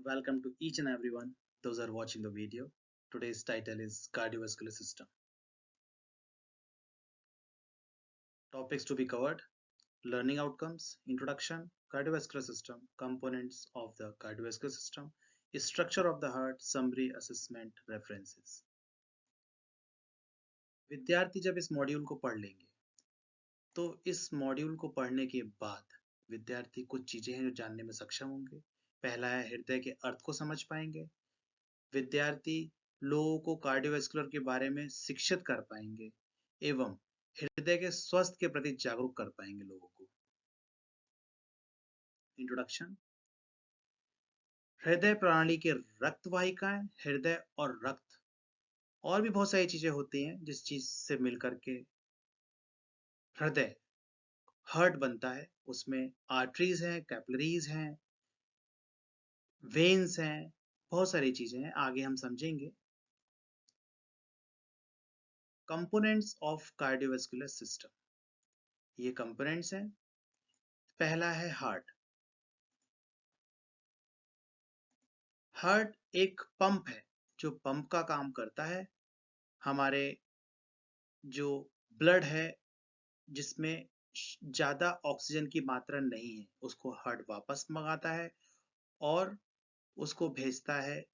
Welcome to each and everyone, those are watching the video. Today's title is Cardiovascular System. Topics to be covered: learning outcomes, introduction, cardiovascular system, components of the cardiovascular system, structure of the heart, summary, assessment, references. विद्यार्थी जब इस module को पढ़ लेंगे तो इस module को पढ़ने के बाद विद्यार्थी कुछ चीजें हैं जो जानने में सक्षम होंगे। पहला है हृदय के अर्थ को समझ पाएंगे। विद्यार्थी लोगों को कार्डियोवैस्कुलर के बारे में शिक्षित कर पाएंगे एवं हृदय के स्वास्थ्य के प्रति जागरूक कर पाएंगे लोगों को। इंट्रोडक्शन: हृदय प्रणाली के रक्त वाहिकाएं, हृदय और रक्त और भी बहुत सारी चीजें होती हैं जिस चीज से मिलकर के हृदय हार्ट बनता है। उसमें आर्टरीज हैं, कैपिलरीज हैं, वेन्स हैं, बहुत सारी चीजें हैं, आगे हम समझेंगे। कंपोनेंट्स ऑफ कार्डियोवैस्कुलर सिस्टम, ये कंपोनेंट्स हैं। पहला है हार्ट। हार्ट एक पंप है जो पंप का काम करता है। हमारे जो ब्लड है जिसमें ज्यादा ऑक्सीजन की मात्रा नहीं है उसको हार्ट वापस मंगाता है और उसको भेजता है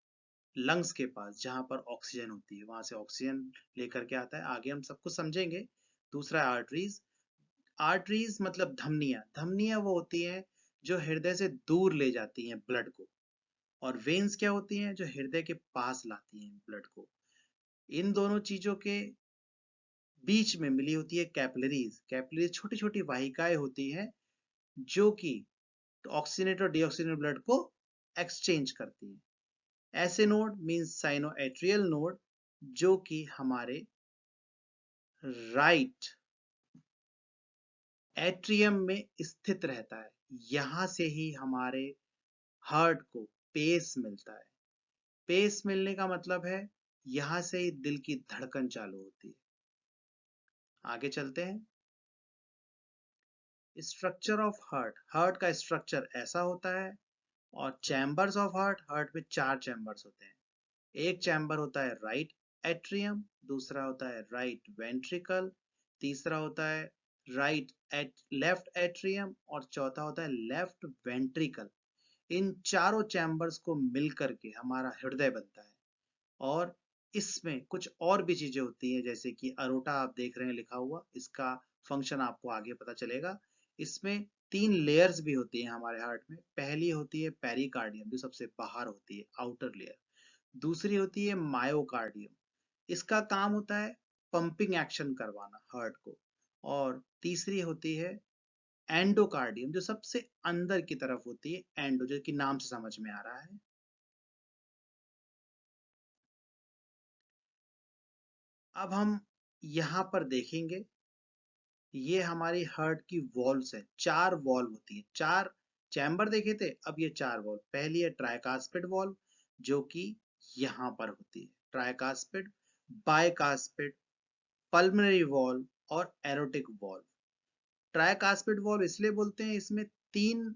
लंग्स के पास जहां पर ऑक्सीजन होती है, वहां से ऑक्सीजन लेकर के आता है। आगे हम सब कुछ समझेंगे। दूसरा है आर्टरीज। आर्टरीज मतलब धमनियां। धमनियां वो होती हैं जो हृदय से दूर ले जाती हैं ब्लड को, और वेन्स क्या होती हैं जो हृदय के पास लाती हैं ब्लड को। इन दोनों चीजों के बीच में मिली होती है कैपिलरीज। कैपिलरीज छोटी छोटी वाहिकाएं होती हैं जो कि ऑक्सीजनेट और डीऑक्सीजनेट ब्लड को एक्सचेंज करती हैं। ऐसे नोड मींस साइनोएट्रियल नोड जो कि हमारे राइट एट्रियम में स्थित रहता है। यहां से ही हमारे हार्ट को पेस मिलता है। पेस मिलने का मतलब है यहां से ही दिल की धड़कन चालू होती है। आगे चलते हैं। Structure of heart. हार्ट का स्ट्रक्चर ऐसा होता है। और चैम्बर्स ऑफ हार्ट, हार्ट में 4 चैम्बर्स होते हैं। एक चैम्बर होता है राइट एट्रियम, दूसरा होता है राइट वेंट्रिकल, तीसरा होता है लेफ्ट एट्रियम और चौथा होता है लेफ्ट वेंट्रिकल। इन चारों चैम्बर्स को मिलकर के हमारा हृदय बनता है। और इसमें कुछ और भी चीजें होती हैं जैसे कि अरोटा आप देख रहे हैं लिखा हुआ, इसका फंक्शन आपको आगे पता चलेगा। इसमें 3 लेयर्स भी होती हैं हमारे हार्ट में। पहली होती है पेरिकार्डियम जो सबसे बाहर होती है, आउटर लेयर। दूसरी होती है मायोकार्डियम, इसका काम होता है पंपिंग एक्शन करवाना हार्ट को। और तीसरी होती है एंडोकार्डियम जो सबसे अंदर की तरफ होती है, एंडो जो कि नाम से समझ में आ रहा है। अब हम यहां पर देखेंगे, ये हमारी हार्ट की वॉल्व्स है। 4 वॉल्व होती है, 4 चैम्बर देखे थे, अब ये 4 वॉल्व। पहली है ट्राइकास्पिड वॉल्व जो कि यहां पर होती है, ट्राइकास्पिड, बाइकास्पिड, पल्मोनरी वॉल्व और एरोटिक वॉल्व। ट्राइकास्पिड वॉल्व इसलिए बोलते हैं, इसमें 3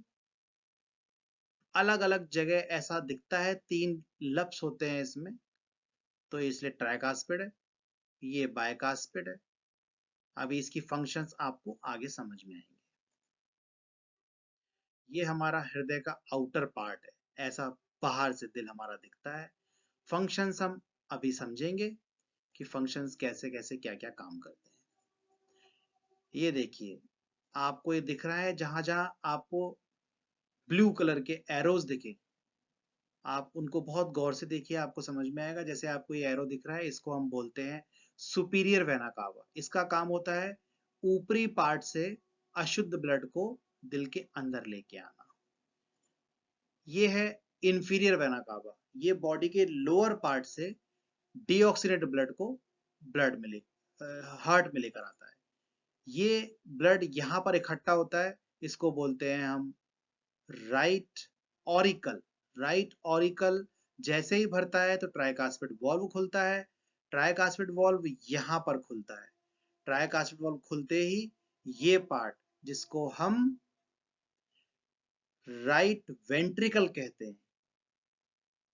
अलग अलग जगह ऐसा दिखता है, 3 लप्स होते हैं इसमें, तो इसलिए ट्राइकास्पिड है। ये बाइकास्पिड है। अभी इसकी फंक्शंस आपको आगे समझ में आएंगे। ये हमारा हृदय का आउटर पार्ट है, ऐसा बाहर से दिल हमारा दिखता है। फंक्शंस हम अभी समझेंगे कि फंक्शंस कैसे कैसे क्या क्या काम करते हैं। ये देखिए, आपको ये दिख रहा है, जहां जहां आपको ब्लू कलर के एरोज दिखे, आप उनको बहुत गौर से देखिए, आपको समझ में आएगा। जैसे आपको ये एरो दिख रहा है, इसको हम बोलते हैं सुपीरियर वेना कावा। इसका काम होता है ऊपरी पार्ट से अशुद्ध ब्लड को दिल के अंदर लेके आना। ये है इंफीरियर वेना कावा, ये बॉडी के लोअर पार्ट से डीऑक्सीनेट ब्लड को ब्लड में ले हार्ट में लेकर आता है। ये ब्लड यहाँ पर इकट्ठा होता है, इसको बोलते हैं हम राइट ऑरिकल। राइट ऑरिकल जैसे ही भरता है तो ट्राइकास्पिड वॉल्व खुलता है। ट्राइकास्पिड वॉल्व यहाँ पर खुलता है। ट्राइकास्पिड वॉल्व खुलते ही ये पार्ट जिसको हम राइट वेंट्रिकल कहते हैं,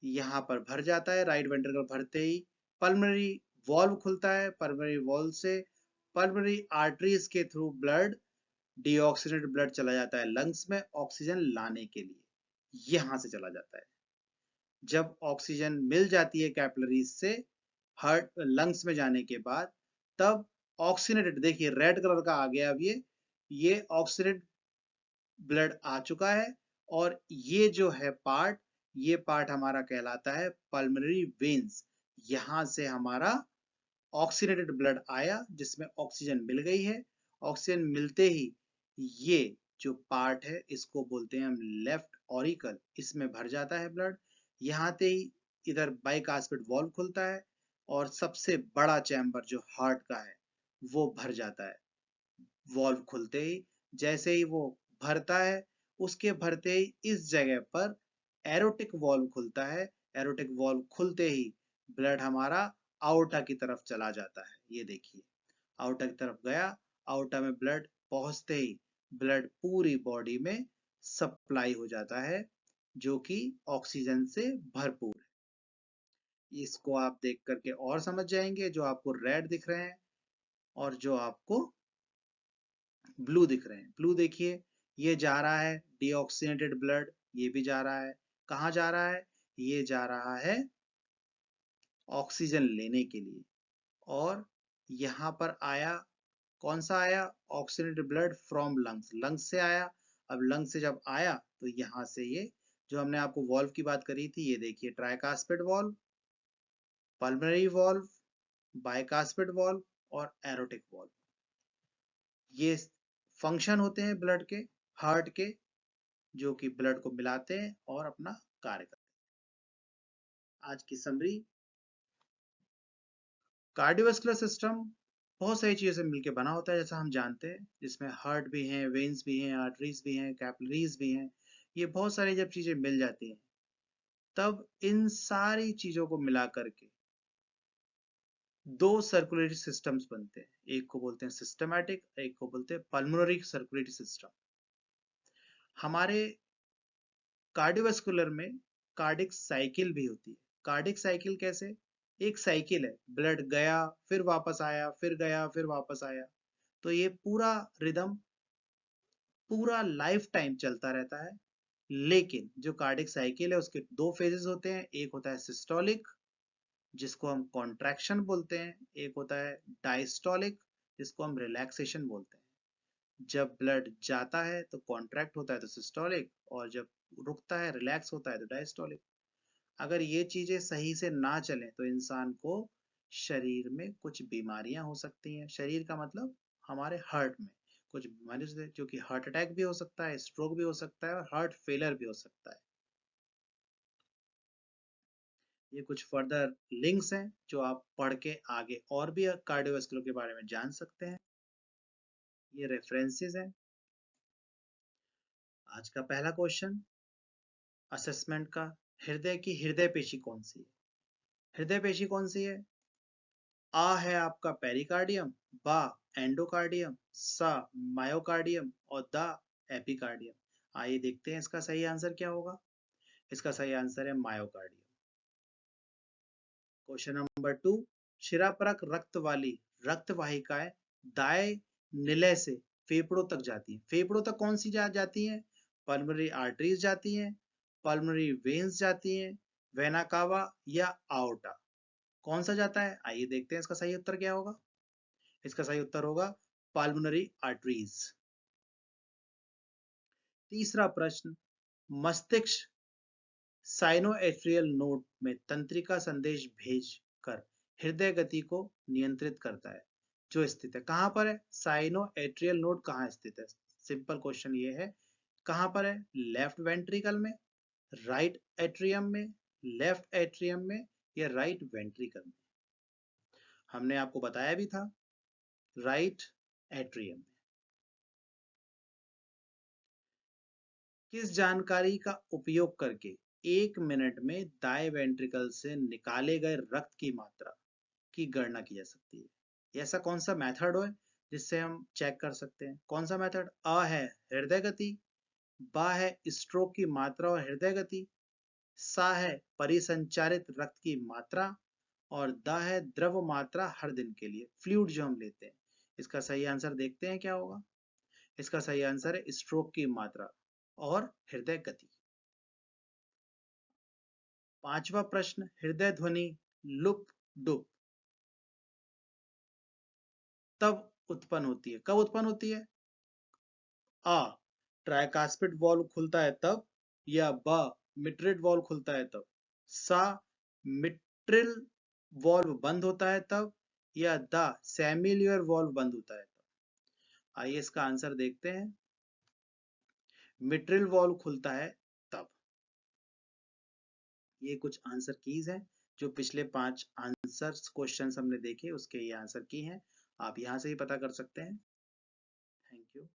यहाँ पर भर जाता है, राइट वेंट्रिकल भरते ही पल्मोनरी वॉल्व खुलता है, पल्मोनरी वॉल्व से पल्मोनरी आर्टरीज के थ्रू ब्लड डीऑक्सीजनेटेड ब्लड चला जाता है लंग्स में ऑक्सीजन लाने के लिए, यहां से चला जाता है। जब ऑक्सीजन मिल जाती है कैपिलरीज से हार्ट लंग्स में जाने के बाद, तब ऑक्सीजनेटेड, देखिए रेड कलर का आ गया अब ये ऑक्सीजनेटेड ब्लड आ चुका है, और ये जो है पार्ट, ये पार्ट हमारा कहलाता है पल्मोनरी वेन्स। यहां से हमारा ऑक्सीजनेटेड ब्लड आया जिसमें ऑक्सीजन मिल गई है। ऑक्सीजन मिलते ही ये जो पार्ट है इसको बोलते हैं हम लेफ्ट ऑरिकल, इसमें भर जाता है ब्लड। यहाँ से ही इधर बाइकास्पिड वॉल्व खुलता है और सबसे बड़ा चैम्बर जो हार्ट का है वो भर जाता है। वॉल्व खुलते ही, जैसे ही वो भरता है, उसके भरते ही इस जगह पर एरोटिक वॉल्व खुलता है। एरोटिक वॉल्व खुलते ही ब्लड हमारा आउटा की तरफ चला जाता है। ये देखिए आउटा की तरफ गया, आउटा में ब्लड पहुंचते ही ब्लड पूरी बॉडी में सप्लाई हो जाता है, जो कि ऑक्सीजन से भरपूर है। इसको आप देख करके और समझ जाएंगे, जो आपको रेड दिख रहे हैं और जो आपको ब्लू दिख रहे हैं। ब्लू देखिए, ये जा रहा है डीऑक्सीनेटेड ब्लड, ये भी जा रहा है। कहाँ जा रहा है? ये जा रहा है ऑक्सीजन लेने के लिए। और यहाँ पर आया, कौन सा आया? Oxygenated blood from lungs, lungs से आया। अब लंग्स से जब आया तो यहाँ से ये जो हमने आपको वॉल्व की बात करी थी, ये देखिए tricuspid valve, pulmonary valve, bicuspid valve और एरोटिक वॉल्व। ये फंक्शन होते हैं ब्लड के, हार्ट के, जो कि ब्लड को मिलाते हैं और अपना कार्य करते हैं। आज की समरी, कार्डियोवास्कुलर सिस्टम बहुत सारी चीजों से मिलकर बना होता है जैसा हम जानते हैं, जिसमें हार्ट भी हैं, वेन्स भी हैं, आर्टरीज भी हैं, कैपिलरीज भी हैं। ये बहुत सारी जब चीजें मिल जाती हैं, तब इन सारी चीजों को मिला करके दो सर्कुलेटरी सिस्टम्स बनते हैं। एक को बोलते हैं सिस्टमैटिक, एक को बोलते हैं पल्मोनरी सर्कुलेटरी सिस्टम। हमारे कार्डियोवास्कुलर में कार्डिक साइकिल भी होती है। कार्डिक साइकिल कैसे? एक साइकिल है, ब्लड गया फिर वापस आया, फिर गया फिर वापस आया। तो ये पूरा रिदम पूरा लाइफ टाइम चलता रहता है। लेकिन जो कार्डिक साइकिल है उसके दो फेजेस होते हैं। एक होता है सिस्टोलिक, जिसको हम कॉन्ट्रैक्शन बोलते हैं। एक होता है डायस्टोलिक, जिसको हम रिलैक्सेशन बोलते हैं। जब ब्लड जाता है तो कॉन्ट्रैक्ट होता है तो सिस्टोलिक, और जब रुकता है, रिलैक्स होता है तो डायस्टोलिक। अगर ये चीजें सही से ना चलें तो इंसान को शरीर में कुछ बीमारियां हो सकती हैं। शरीर का मतलब हमारे हार्ट में कुछ बीमारी, जो कि हार्ट अटैक भी हो सकता है, स्ट्रोक भी हो सकता है और हार्ट फेलियर भी हो सकता है। ये कुछ फर्दर लिंक्स हैं जो आप पढ़ के आगे और भी कार्डियोवास्कुलर के बारे में जान सकते हैं। ये रेफरेंसेस हैं। आज का पहला क्वेश्चन असेसमेंट का, हृदय की हृदय पेशी कौन सी है? हृदय पेशी कौन सी है? आ है आपका पेरिकार्डियम, बा एंडोकार्डियम, सा मायोकार्डियम और दा एपिकार्डियम। आइए देखते हैं इसका सही आंसर क्या होगा। इसका सही आंसर है मायोकार्डियम। क्वेश्चन नंबर 2, शिरापरक रक्त वाली रक्त वाहिकाएं दाएं निलय से फेफड़ों तक जाती हैं। फेफड़ों तक कौन सी जाती हैं? पल्मोनरी आर्टरीज जाती हैं, पल्मोनरी वेन्स जाती हैं, वेना कावा या आओर्टा। कौन सा जाता है? आइए देखते हैं इसका सही उत्तर क्या होगा। इसका सही उत्तर होगा पल्मोनरी आर्टरीज। तीसरा प्रश्न, मस्तिष्क साइनोएट्रियल नोड में तंत्रिका संदेश भेजकर हृदय गति को नियंत्रित करता है, जो स्थित है कहां पर है? साइनोएट्रियल नोड कहां स्थित है? सिंपल क्वेश्चन ये है, कहां पर है? लेफ्ट वेंट्रिकल में, राइट एट्रियम में, लेफ्ट एट्रियम में या राइट वेंट्रिकल में? हमने आपको बताया भी था, राइट एट्रियम में। किस जानकारी का उपयोग करके 1 मिनट में दाएं वेंट्रिकल से निकाले गए रक्त की मात्रा की गणना की जा सकती है? ये ऐसा कौन सा मेथड है जिससे हम चेक कर सकते हैं? कौन सा मेथड? अ है हृदय गति, बा है स्ट्रोक की मात्रा और हृदय गति, सा है परिसंचारित रक्त की मात्रा, और द है द्रव मात्रा हर दिन के लिए, फ्लूइड जो हम लेते हैं। इसका सही आंसर देखते हैं क्या होगा। इसका सही आंसर है स्ट्रोक की मात्रा और हृदय गति। पांचवा प्रश्न, हृदय ध्वनि लुप डुप तब उत्पन्न होती है, कब उत्पन्न होती है। आ, ट्राइकास्पिड वॉल्व खुलता है तब, या ब, मिट्रिल वॉल्व खुलता है तब, सा, मिट्रिल वॉल्व बंद होता है तब, या द, सेमिलियर वॉल्व बंद होता है तब। आइए इसका आंसर देखते हैं। मिट्रिल वॉल्व खुलता है तब। ये कुछ आंसर कीज हैं जो पिछले 5 आंसर्स क्वेश्चंस हमने देखे उसके ये आंसर की हैं। आप यहां से ही पता कर सकते हैं। Thank you.